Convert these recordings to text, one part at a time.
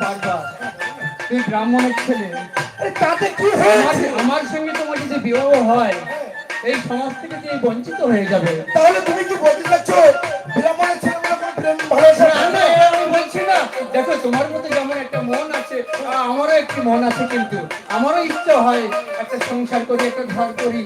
বারবার তুই ব্রাহ্মণের ছেলে, তাতে কি হয়েছে? আমার সঙ্গে তোমার যদি বিবাহ হয় এই সমাজ থেকে তুই বঞ্চিত হয়ে যাবে। তাহলে তুমি কি বলতে চাচ্ছ ব্রাহ্মণের ছেলেগুলো কোনো প্রেম ভালোবাসা না না, আমি বলছি না। দেখো তোমার মতো যেমন একটা মন আছে, আমারও একটি মন আছে, কিন্তু আমারও ইচ্ছা হয় একটা সংসার করি, একটা ঘর করি।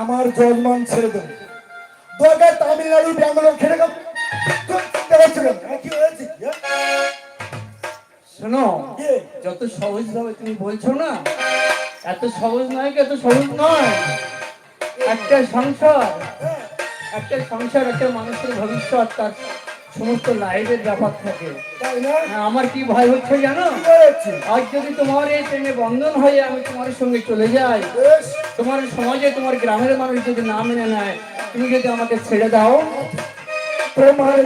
আমার জজমান ছেড়ে দেবো, দরকার তামিলনাড়ু ব্যাঙ্গালোর খেলে কি হয়েছে? শোনো, যত সহজ ভাবে তুমি বলছো না, এত সহজ নয়, এত সহজ নয়। একটা সংসার, একটা মানুষের ভবিষ্যৎ, তার সমস্ত লাইফের ব্যাপার থাকে। আমার কি ভয় হচ্ছে জানো? আজ যদি তোমার এই ট্রেনে বন্ধন হয়ে আমি তোমার সঙ্গে চলে যাই, তোমার সমাজে তোমার গ্রামের মানুষ যদি না মেনে নেয়, তুমি যদি আমাকে ছেড়ে দাও, তোমার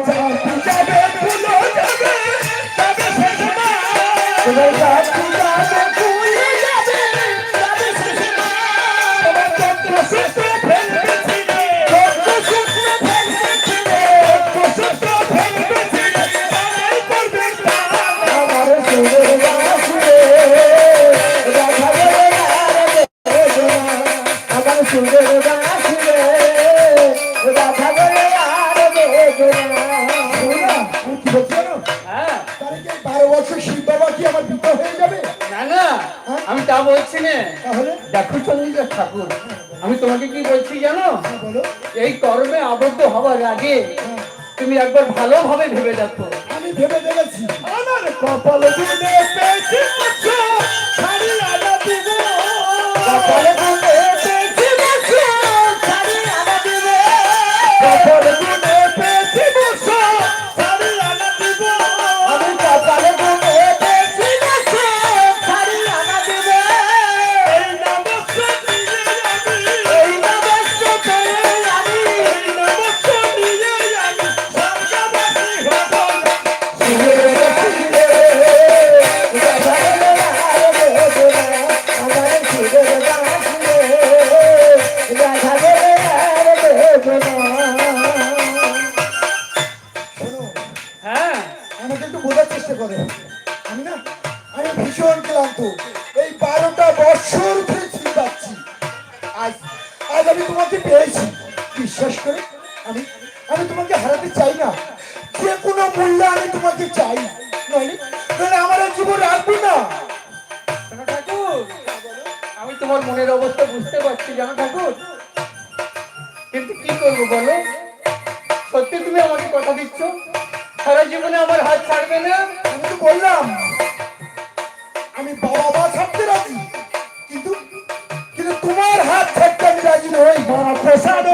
আমি তা বলছি না। দেখো চন্দ্রিকা ঠাকুর, আমি তোমাকে কি বলছি জানো? এই কর্মে আবদ্ধ হওয়ার আগে তুমি একবার ভালোভাবে ভেবে দেখো। আমি ভেবে দেখেছি, আমার কপাল গুনে পেয়েছি ছাড়ি আনা দিব, কপাল গুনে পেয়েছি ছাড়ি আনা দিব, কপাল গুনে পেয়েছি ছাড়ি আনা দিব, আমি কপাল গুনে পেয়েছি ছাড়ি আনা দিব, এই নমস্য নিয়ে আমি, এই নমস্য পেয়ে আমি, এই নমস্য নিয়ে আমি স্বর্গবাসী হব। হ্যাঁ, আমাকে একটু বোঝার চেষ্টা করে। আমি না, আমি ভীষণ ক্লান্ত, এই 12টা বছর ধরে চিন্তাচ্ছি। আজ আজ আমি তোমাকে পেয়েছি, বিশ্বাস করে আমি আমি তোমাকে হারাতে চাই না, যে কোনো মূল্যে আমি তোমাকে চাই, নইলে নইলে আমার আর জীবন রাখবো না। শোনো ঠাকুর, আমি তোমার মনের অবস্থা বুঝতে পারছি জানো ঠাকুর, কিন্তু কি করবো বলো? সত্যি তুমি আমাকে কথা দিচ্ছ সারা জীবনে আমার হাত ছাড়বে না? আমি তো বললাম আমি বাবা ছাড়তে রাজি, কিন্তু কিন্তু তোমার হাত ছাড়তে আমি রাজি নই। মা প্রসাদ